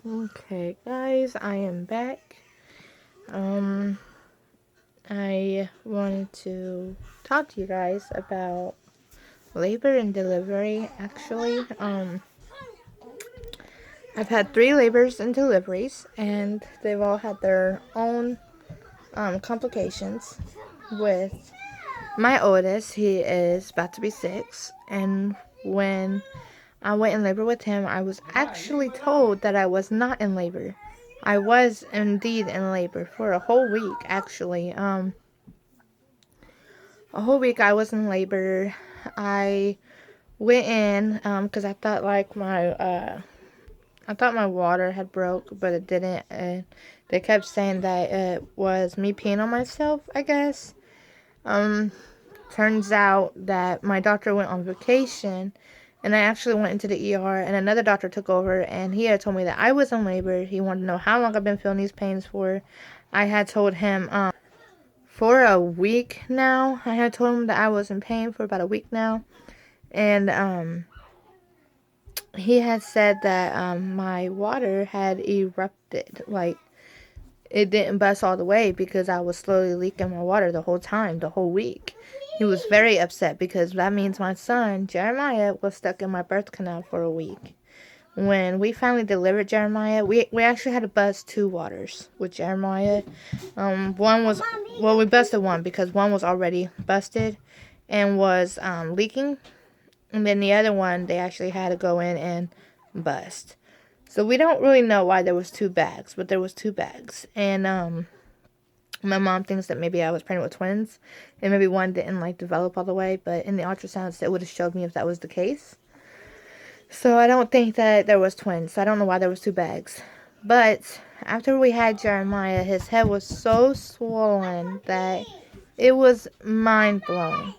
Okay, guys, I am back. Um, I wanted to talk to you guys about labor and delivery. Actually, I've had 3 labors and deliveries, and they've all had their own complications. With my oldest, he is about to be 6, and when I went in labor with him, I was actually told that I was not in labor. I was indeed in labor for a whole week, actually. A whole week I was in labor. I went in because I thought I thought my water had broke, but it didn't. And they kept saying that it was me peeing on myself, I guess. Um, Turns out that my doctor went on vacation, and I actually went into the ER, and another doctor took over, and he had told me that I was in labor. He wanted to know how long I've been feeling these pains for. I had told him for a week now. I had told him that I was in pain for about a week now, and he had said that my water had erupted. Like, it didn't bust all the way because I was slowly leaking my water the whole time, the whole week. He was very upset because that means my son, Jeremiah, was stuck in my birth canal for a week. When we finally delivered Jeremiah, we actually had to bust 2 waters with Jeremiah. One was, well, we busted one because one was already busted and was leaking. And then the other one, they actually had to go in and bust. So we don't really know why there was 2 bags, but there was 2 bags. And my mom thinks that maybe I was pregnant with twins, and maybe one didn't develop all the way. But in the ultrasounds, it would have showed me if that was the case. So I don't think that there was twins. So I don't know why there was 2 bags. But after we had Jeremiah, his head was so swollen that it was mind blowing.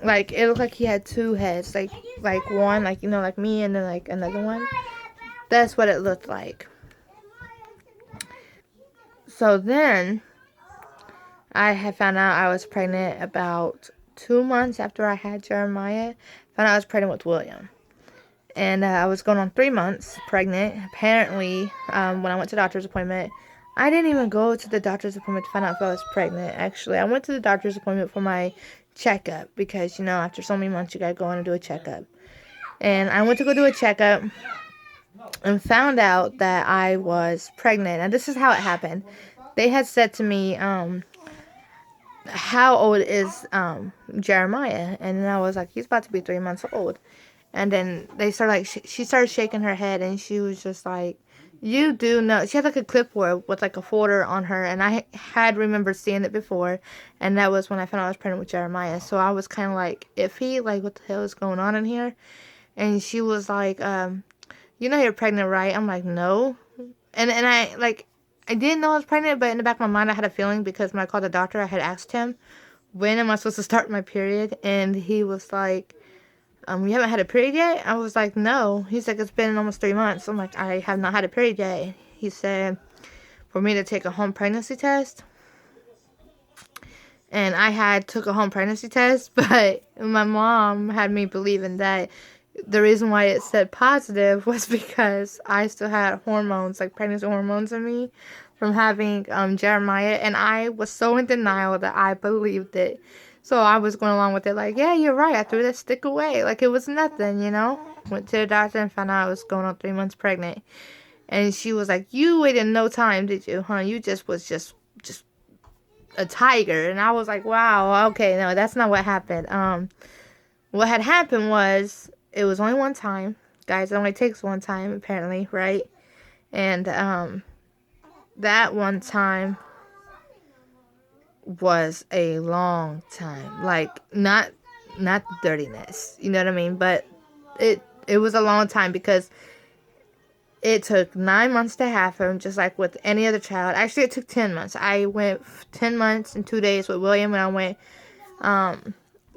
Like, it looked like he had 2 heads, like one, like me, and then another one. That's what it looked like. So then I had found out I was pregnant about 2 months after I had Jeremiah. Found out I was pregnant with William. And I was going on 3 months pregnant. Apparently, when I went to the doctor's appointment, I didn't even go to the doctor's appointment to find out if I was pregnant. Actually, I went to the doctor's appointment for my checkup because, after so many months, you gotta go in and do a checkup. And I went to go do a checkup and found out that I was pregnant. And this is how it happened. They had said to me, how old is Jeremiah? And then I was like, he's about to be 3 months old. And then they started she started shaking her head, and she was just like, you do know. She had a clipboard with a folder on her, and I had remembered seeing it before, and that was when I found out I was pregnant with Jeremiah. So I was kind of iffy, what the hell is going on in here? And she was like, you're pregnant, right? I'm like, no. And I didn't know I was pregnant, but in the back of my mind I had a feeling because when I called the doctor, I had asked him, when am I supposed to start my period? And he was like, you haven't had a period yet? I was like, no. He's like, it's been almost 3 months. I'm like, I have not had a period yet. He said for me to take a home pregnancy test. And I took a home pregnancy test, but my mom had me believing that the reason why it said positive was because I still had hormones, pregnancy hormones in me from having Jeremiah. And I was so in denial that I believed it. So I was going along with it yeah, you're right. I threw that stick away. It was nothing, Went to the doctor and found out I was going on 3 months pregnant. And she was like, you waited no time, did you, huh? You just a tiger. And I was like, wow, okay, no, that's not what happened. What had happened was, it was only one time. Guys, it only takes one time, apparently, right? And that one time was a long time. Not the dirtiness, you know what I mean? But it was a long time because it took 9 months to have him, just like with any other child. Actually, it took 10 months. I went 10 months and 2 days with William, and I went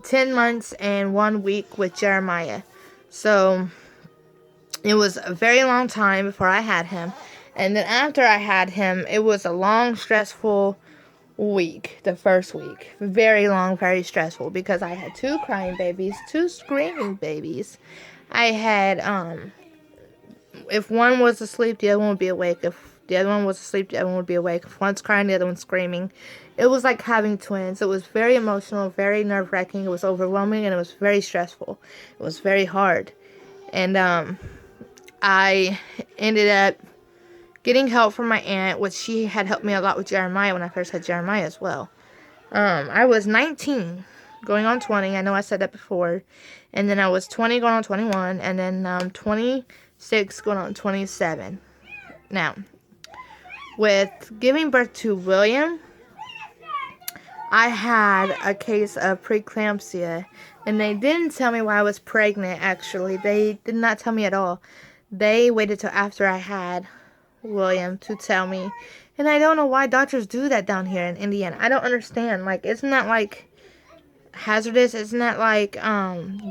10 months and 1 week with Jeremiah. So it was a very long time before I had him. And then after I had him, it was a long, stressful week, the first week. Very long, very stressful, because I had 2 crying babies, 2 screaming babies. I had, if one was asleep, the other one would be awake. If the other one was asleep, the other one would be awake. If one's crying, the other one's screaming. It was like having twins. It was very emotional, very nerve-wracking. It was overwhelming, and it was very stressful. It was very hard. And I ended up getting help from my aunt, which she had helped me a lot with Jeremiah when I first had Jeremiah as well. I was 19, going on 20. I know I said that before. And then I was 20 going on 21, and then 26 going on 27. Now, with giving birth to William, I had a case of preeclampsia, and they didn't tell me why I was pregnant, actually. They did not tell me at all. They waited till after I had William to tell me. And I don't know why doctors do that down here in Indiana. I don't understand. Like, isn't that, like, hazardous? Isn't that, like,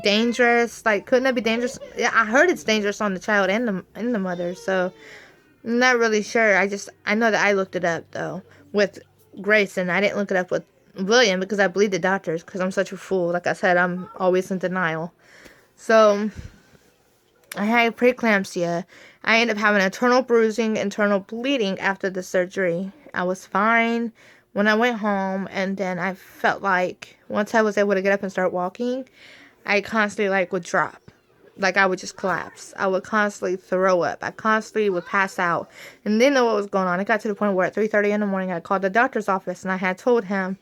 dangerous? Like, couldn't that be dangerous? Yeah, I heard it's dangerous on the child and the mother, so I'm not really sure. I know that I looked it up, though, with Grayson. I didn't look it up with William because I believe the doctors, because I'm such a fool. Like I said, I'm always in denial. So I had preeclampsia. I ended up having internal bruising, internal bleeding after the surgery. I was fine when I went home, and then I felt like once I was able to get up and start walking, I constantly like would drop. Like I would just collapse. I would constantly throw up. I constantly would pass out and didn't know what was going on. It got to the point where at 3:30 in the morning I called the doctor's office, and I had told him,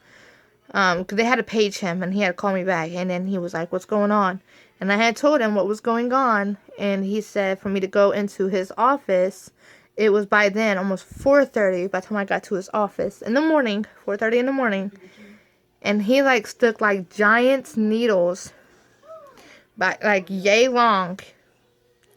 because they had to page him, and he had to call me back, and then he was like, "What's going on?" And I had told him what was going on, and he said for me to go into his office. It was by then almost 4:30 by the time I got to his office in the morning, 4:30 in the morning, and he like stuck like giant needles, but like yay long,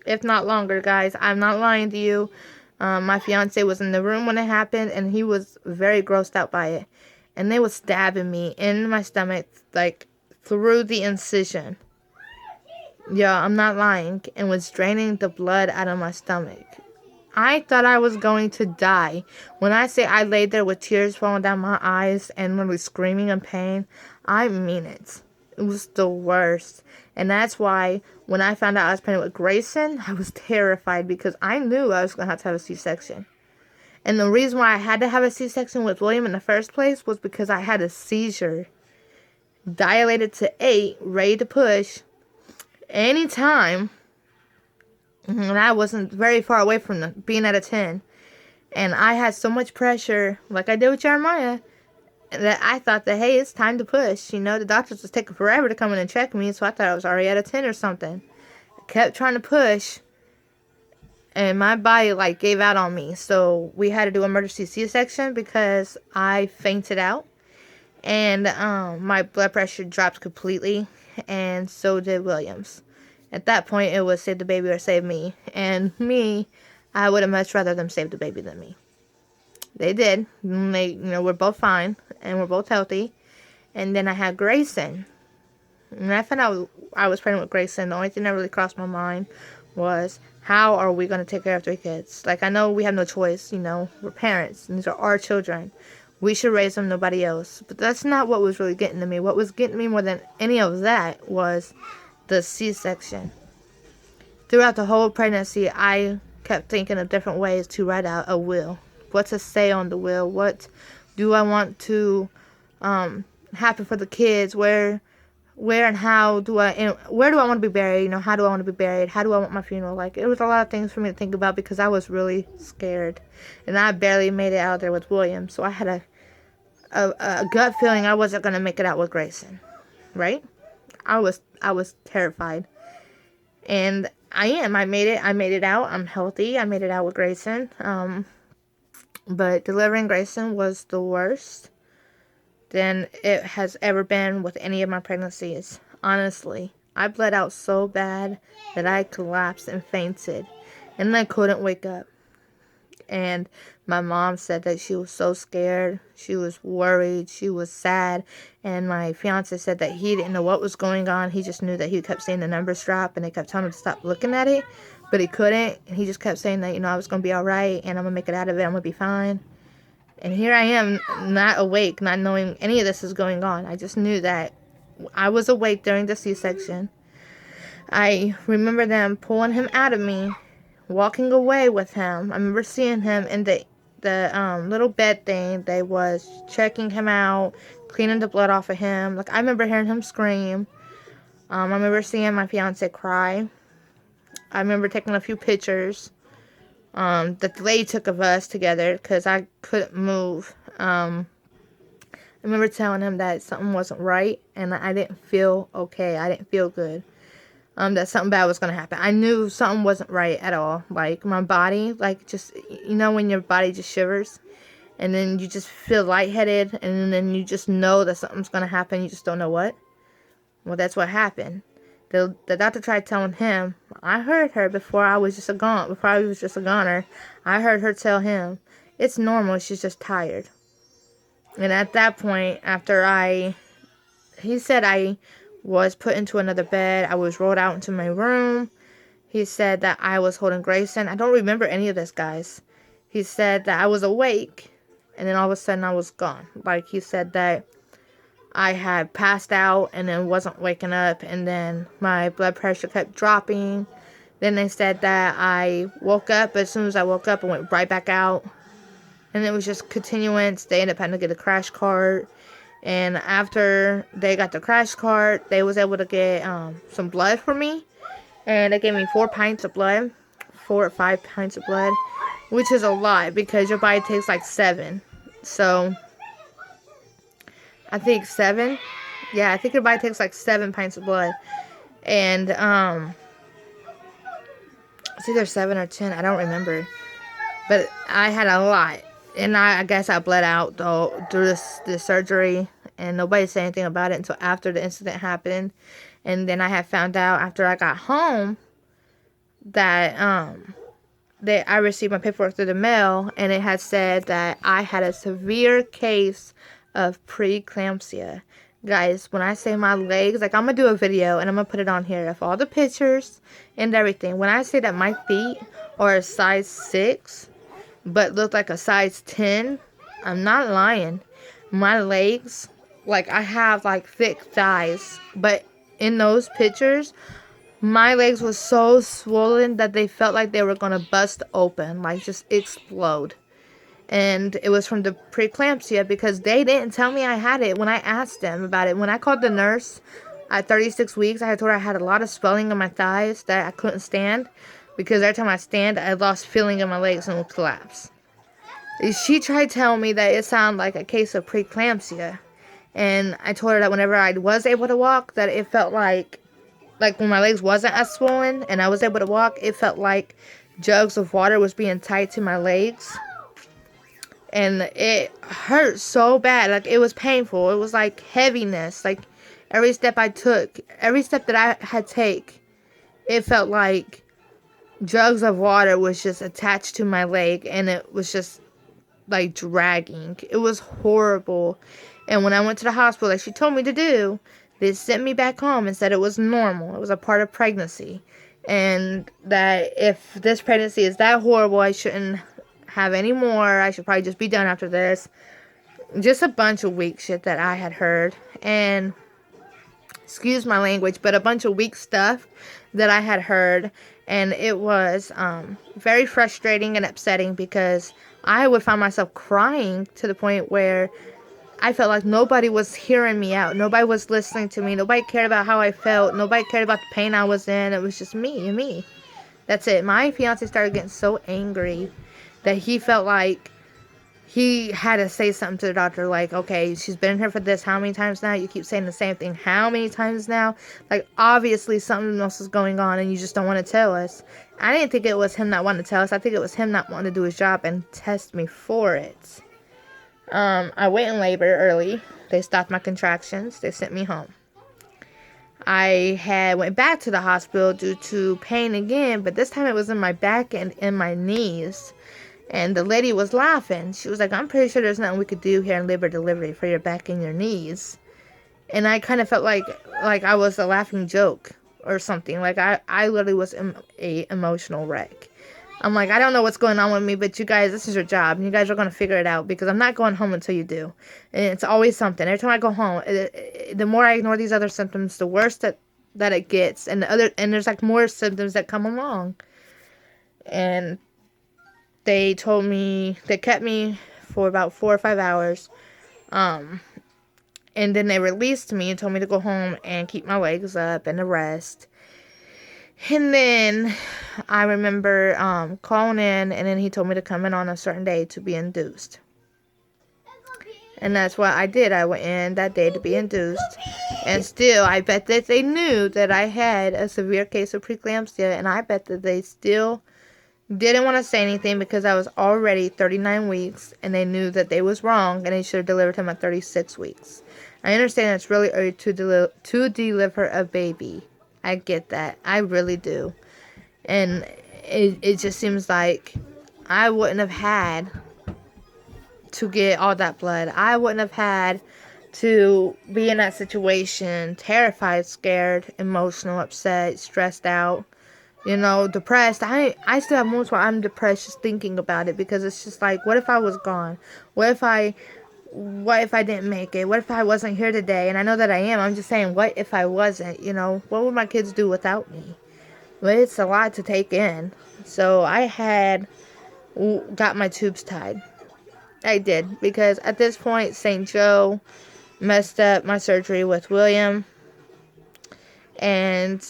if not longer, guys. I'm not lying to you. My fiance was in the room when it happened, and he was very grossed out by it. And they were stabbing me in my stomach, like, through the incision. Yeah, I'm not lying. And was draining the blood out of my stomach. I thought I was going to die. When I say I laid there with tears falling down my eyes and literally screaming in pain, I mean it. It was the worst. And that's why when I found out I was pregnant with Grayson, I was terrified because I knew I was going to have a C-section. And the reason why I had to have a C-section with William in the first place was because I had a seizure. Dilated to 8, ready to push anytime. And I wasn't very far away from being at a 10. And I had so much pressure, like I did with Jeremiah, that I thought that, hey, it's time to push. You know, the doctors was taking forever to come in and check me, so I thought I was already at a 10 or something. I kept trying to push. And my body, like, gave out on me. So we had to do emergency C-section because I fainted out. And my blood pressure dropped completely. And so did William's. At that point, it was save the baby or save me. And me, I would have much rather them save the baby than me. They did. We're both fine. And we're both healthy. And then I had Grayson. And I found out I was pregnant with Grayson. The only thing that really crossed my mind was, how are we going to take care of 3 kids? Like, I know we have no choice, we're parents, and these are our children. We should raise them, nobody else. But that's not what was really getting to me. What was getting me more than any of that was the C-section. Throughout the whole pregnancy, I kept thinking of different ways to write out a will. What to say on the will. What do I want to happen for the kids? Where and how do where do I want to be buried? How do I want to be buried? How do I want my funeral? Like, it was a lot of things for me to think about because I was really scared. And I barely made it out there with William. So I had a gut feeling I wasn't going to make it out with Grayson. Right? I was terrified. And I am. I made it out. I'm healthy. I made it out with Grayson. But delivering Grayson was the worst than it has ever been with any of my pregnancies. Honestly, I bled out so bad that I collapsed and fainted, and I couldn't wake up. And my mom said that she was so scared, she was worried, she was sad, and my fiance said that he didn't know what was going on. He just knew that he kept seeing the numbers drop, and they kept telling him to stop looking at it, but he couldn't, and he just kept saying that, I was going to be all right, and I'm going to make it out of it, I'm going to be fine. And here I am, not awake, not knowing any of this is going on. I just knew that I was awake during the C-section. I remember them pulling him out of me walking away with him. I remember seeing him in the little bed thing. They was checking him out, cleaning the blood off of him. Like, I remember hearing him scream. I remember seeing my fiance cry. I remember taking a few pictures that the lady took of us together because I couldn't move. I remember telling him that something wasn't right and I didn't feel okay. I didn't feel good. That something bad was going to happen. I knew something wasn't right at all. Like, my body, like, just, you know, when your body just shivers and then you just feel lightheaded and then you just know that something's going to happen. You just don't know what. Well, that's what happened. The doctor tried telling him. I heard her before I was just a goner. I heard her tell him, it's normal, she's just tired. And at that point, he said I was put into another bed. I was rolled out into my room. He said that I was holding Grayson. I don't remember any of this, guys. He said that I was awake, and then all of a sudden I was gone. Like, he said that I had passed out and then wasn't waking up, and then my blood pressure kept dropping. Then they said that I woke up, but as soon as I woke up, I went right back out. And it was just continuance. They ended up having to get a crash cart. And after they got the crash cart, they was able to get some blood for me. And they gave me 4 pints of blood. 4 or 5 pints of blood. Which is a lot because your body takes like 7. So I think 7. Yeah, I think your body takes like 7 pints of blood. And it's either 7 or 10. I don't remember. But I had a lot. And I guess I bled out though through this surgery. And nobody said anything about it until after the incident happened. And then I had found out after I got home that I received my paperwork through the mail, and it had said that I had a severe case of preeclampsia. Guys, when I say my legs, like, I'm going to do a video, and I'm going to put it on here of all the pictures and everything. When I say that my feet are a size 6, but look like a size 10, I'm not lying. My legs, like, I have, like, thick thighs, but in those pictures, my legs were so swollen that they felt like they were going to bust open, like just explode. And it was from the preeclampsia because they didn't tell me I had it when I asked them about it. When I called the nurse at 36 weeks, I told her I had a lot of swelling in my thighs that I couldn't stand because every time I stand, I lost feeling in my legs and would collapse. She tried to tell me that it sounded like a case of preeclampsia. And I told her that whenever I was able to walk, that it felt like when my legs wasn't as swollen and I was able to walk, it felt like jugs of water was being tied to my legs. And it hurt so bad. Like, it was painful. It was like heaviness. Like, every step I took, every step that I had take, it felt like jugs of water was just attached to my leg. And it was just, like, dragging. It was horrible. And when I went to the hospital, like she told me to do, they sent me back home and said it was normal. It was a part of pregnancy. And that if this pregnancy is that horrible, I shouldn't have any more. I should probably just be done after this. Just a bunch of weak shit that I had heard. And, excuse my language, but a bunch of weak stuff that I had heard. And it was very frustrating and upsetting because I would find myself crying to the point where I felt like nobody was hearing me out. Nobody was listening to me. Nobody cared about how I felt. Nobody cared about the pain I was in. It was just me and me. That's it. My fiance started getting so angry that he felt like he had to say something to the doctor. Like, okay, she's been here for this how many times now? You keep saying the same thing how many times now? Like, obviously something else is going on and you just don't want to tell us. I didn't think it was him not wanting to tell us. I think it was him not wanting to do his job and test me for it. I went in labor early. They stopped my contractions. They sent me home. I went back to the hospital due to pain again, but this time it was in my back and in my knees. And the lady was laughing. She was like, I'm pretty sure there's nothing we could do here in labor delivery for your back and your knees. And I kind of felt like I was a laughing joke or something. Like, I literally was a emotional wreck. I'm like, I don't know what's going on with me, but you guys, this is your job. And you guys are going to figure it out because I'm not going home until you do. And it's always something. Every time I go home, the more I ignore these other symptoms, the worse that it gets. And there's like more symptoms that come along. And they kept me for about 4 or 5 hours. And then they released me and told me to go home and keep my legs up and to rest. And then I remember calling in, and then he told me to come in on a certain day to be induced. And that's what I did. I went in that day to be induced. And still, I bet that they knew that I had a severe case of preeclampsia. And I bet that they still didn't want to say anything because I was already 39 weeks. And they knew that they was wrong. And they should have delivered him at 36 weeks. I understand it's really early to deliver a baby. I get that. I really do. And it just seems like I wouldn't have had to get all that blood. I wouldn't have had to be in that situation, terrified, scared, emotional, upset, stressed out, depressed. I still have moments where I'm depressed just thinking about it, because it's just like, what if I was gone? What if I didn't make it? What if I wasn't here today? And I know that I am. I'm just saying, what if I wasn't? What would my kids do without me? Well, it's a lot to take in. So I had got my tubes tied. I did, because at this point, St. Joe messed up my surgery with William, and,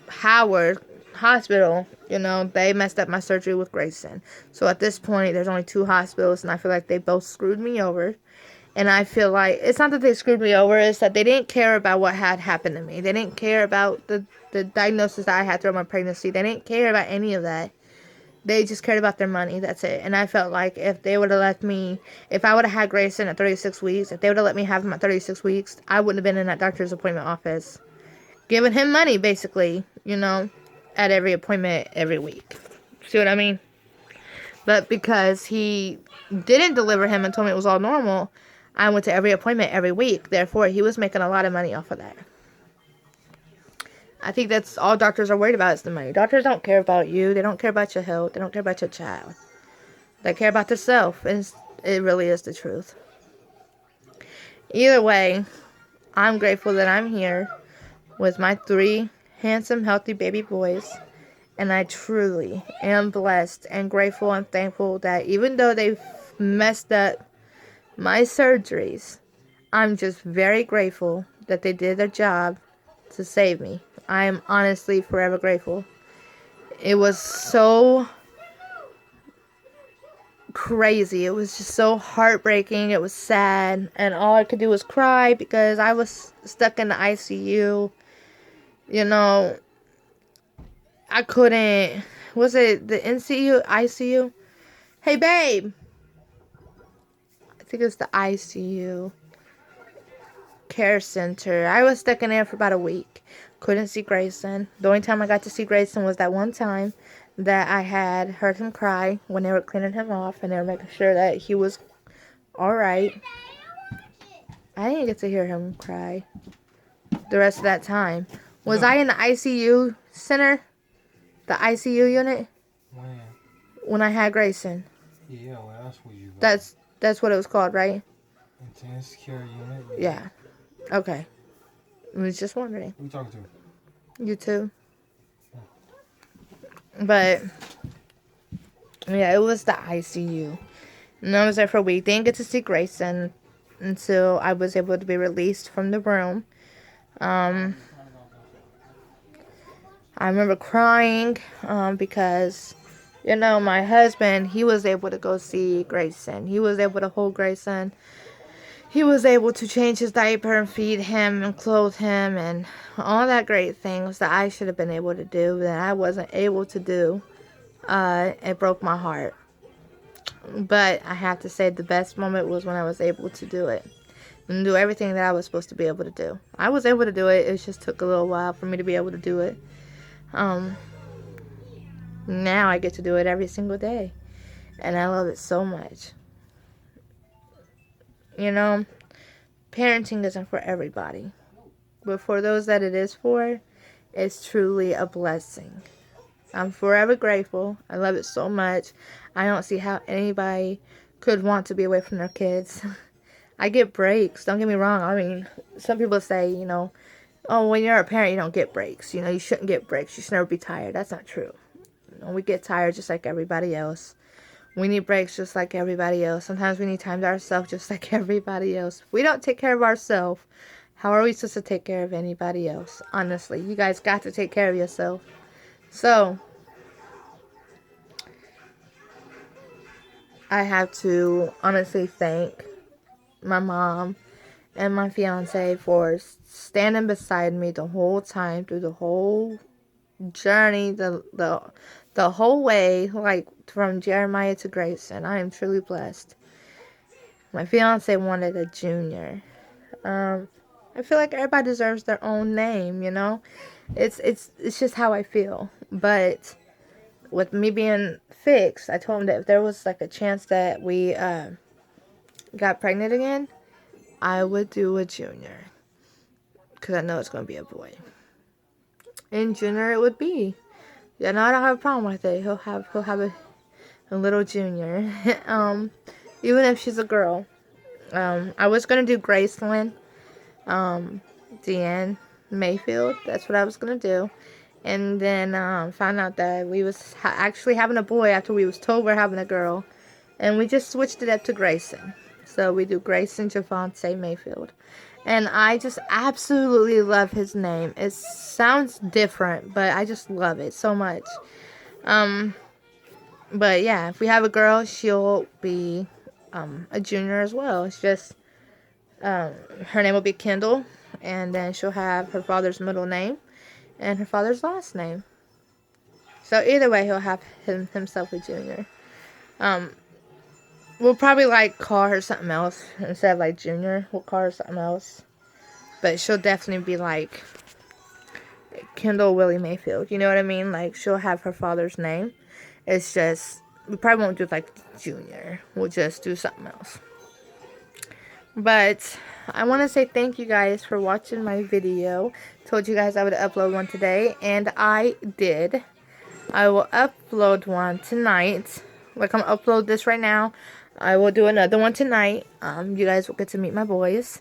Howard Hospital, they messed up my surgery with Grayson. So at this point, there's only 2 hospitals, and I feel like they both screwed me over. And I feel like it's not that they screwed me over, it's that they didn't care about what had happened to me. They didn't care about the diagnosis that I had throughout my pregnancy. They didn't care about any of that. They just cared about their money. That's it. And I felt like if they would have let me, if I would have had Grayson at 36 weeks, if they would have let me have him at 36 weeks, I wouldn't have been in that doctor's appointment office giving him money, basically, at every appointment every week. See what I mean? But because he didn't deliver him and told me it was all normal, I went to every appointment every week. Therefore, he was making a lot of money off of that. I think that's all doctors are worried about, is the money. Doctors don't care about you. They don't care about your health. They don't care about your child. They care about themselves. And it really is the truth. Either way, I'm grateful that I'm here with my 3 handsome, healthy baby boys. And I truly am blessed and grateful and thankful that even though they've messed up my surgeries, I'm just very grateful that they did their job to save me. I am honestly forever grateful. It was so crazy. It was just so heartbreaking. It was sad. And all I could do was cry because I was stuck in the ICU. I couldn't. Was it the NCU? ICU? Hey, babe. I think it's the ICU care center. I was stuck in there for about a week. Couldn't see Grayson. The only time I got to see Grayson was that one time that I had heard him cry when they were cleaning him off and they were making sure that he was alright. I didn't get to hear him cry the rest of that time. Was I in the ICU center? The ICU unit? When? When I had Grayson. Yeah, what else would you go? That's what it was called, right? Intense care unit? Yeah. Okay. I was just wondering. Who you talking to? You too. But yeah, it was the ICU. And I was there for a week. Didn't get to see Grayson until I was able to be released from the room. I remember crying because, my husband, he was able to go see Grayson. He was able to hold Grayson. He was able to change his diaper and feed him and clothe him and all that great things that I should have been able to do that I wasn't able to do. It broke my heart. But I have to say the best moment was when I was able to do it and do everything that I was supposed to be able to do. I was able to do it. It just took a little while for me to be able to do it. Now I get to do it every single day. And I love it so much. Parenting isn't for everybody. But for those that it is for, it's truly a blessing. I'm forever grateful. I love it so much. I don't see how anybody could want to be away from their kids. I get breaks. Don't get me wrong. I mean, some people say, oh, when you're a parent, you don't get breaks. You shouldn't get breaks. You should never be tired. That's not true. We get tired just like everybody else. We need breaks just like everybody else. Sometimes we need time to ourselves just like everybody else. If we don't take care of ourselves, how are we supposed to take care of anybody else? Honestly, you guys got to take care of yourself. So, I have to honestly thank my mom and my fiance for standing beside me the whole time, through the whole journey, the whole way, like from Jeremiah to Grayson. I am truly blessed. My fiance wanted a junior. I feel like everybody deserves their own name, you know. It's just how I feel. But with me being fixed, I told him that if there was like a chance that we got pregnant again, I would do a junior, because I know it's gonna be a boy. And junior it would be. Yeah, no, I don't have a problem with it. He'll have a little junior. Even if she's a girl. I was gonna do Graceland, Deanne Mayfield. That's what I was gonna do. And then found out that we was actually having a boy after we was told we're having a girl, and we just switched it up to Grayson. So we do Grayson Javante Mayfield. And I just absolutely love his name. It sounds different, but I just love it so much. But yeah, if we have a girl, she'll be a junior as well. It's just her name will be Kendall, and then she'll have her father's middle name and her father's last name. So either way, he'll have himself a junior. We'll probably like call her something else instead of like junior. We'll call her something else, but she'll definitely be like Kendall Willie Mayfield. You know what I mean? Like, she'll have her father's name. It's just, we probably won't do like junior. We'll just do something else. But I want to say thank you guys for watching my video. Told you guys I would upload one today, and I did. I will upload one tonight. Like, I'm gonna upload this right now. I will do another one tonight. You guys will get to meet my boys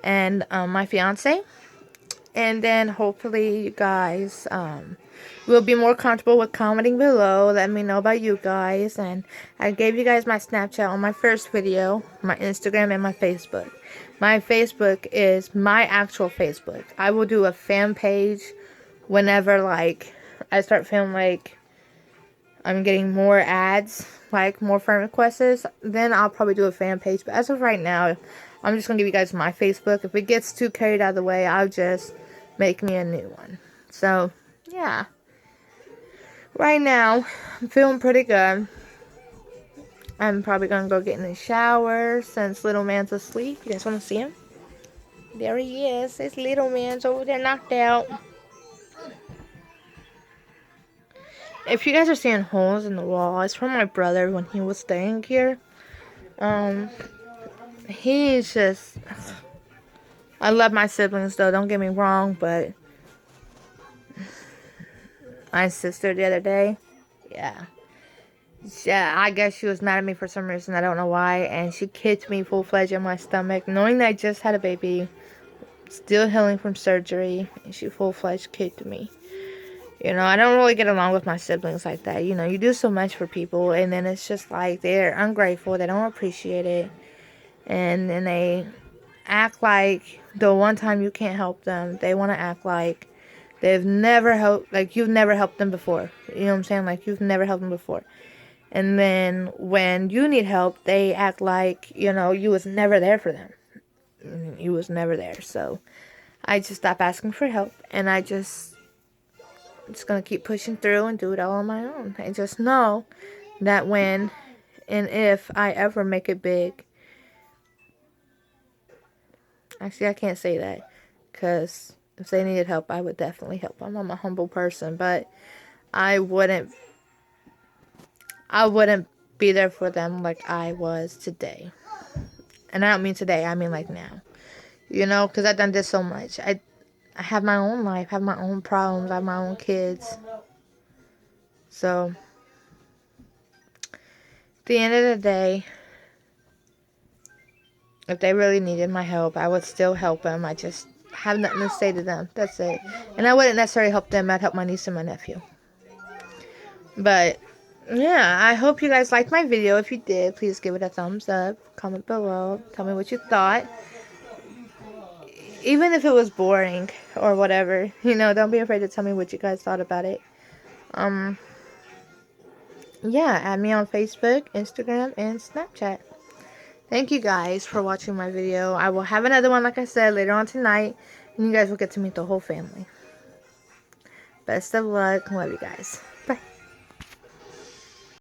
and my fiance. And then hopefully you guys will be more comfortable with commenting below. Let me know about you guys. And I gave you guys my Snapchat on my first video, my Instagram, and my Facebook. My Facebook is my actual Facebook. I will do a fan page whenever, like, I start feeling like I'm getting more ads, like more friend requests. Then I'll probably do a fan page. But as of right now, I'm just going to give you guys my Facebook. If it gets too carried out of the way, I'll just make me a new one. So, yeah. Right now, I'm feeling pretty good. I'm probably going to go get in the shower since little man's asleep. You guys want to see him? There he is. This little man's over there knocked out. If you guys are seeing holes in the wall, it's from my brother when he was staying here. He's just... I love my siblings, though. Don't get me wrong, but... My sister the other day, yeah, I guess she was mad at me for some reason. I don't know why. And she kicked me full-fledged in my stomach, knowing that I just had a baby, still healing from surgery. And she full-fledged kicked me. You know, I don't really get along with my siblings like that. You know, you do so much for people, and then it's just like they're ungrateful. They don't appreciate it. And then they act like the one time you can't help them, they want to act like they've never helped, like you've never helped them before. You know what I'm saying? Like you've never helped them before. And then when you need help, they act like, you know, you was never there for them. You was never there. So I just stopped asking for help, and I'm just going to keep pushing through and do it all on my own. I just know that when and if I ever make it big, actually I can't say that, because if they needed help, I would definitely help them. I'm a humble person, but I wouldn't be there for them like I was today. And I don't mean today, I mean like now. You know, because I've done this so much. I have my own life, have my own problems, I have my own kids. So, at the end of the day, if they really needed my help, I would still help them. I just have nothing to say to them. That's it. And I wouldn't necessarily help them. I'd help my niece and my nephew. But yeah, I hope you guys liked my video. If you did, please give it a thumbs up. Comment below. Tell me what you thought. Even if it was boring or whatever, don't be afraid to tell me what you guys thought about it. Yeah, add me on Facebook, Instagram, and Snapchat. Thank you guys for watching my video. I will have another one, like I said, later on tonight. And you guys will get to meet the whole family. Best of luck. Love you guys.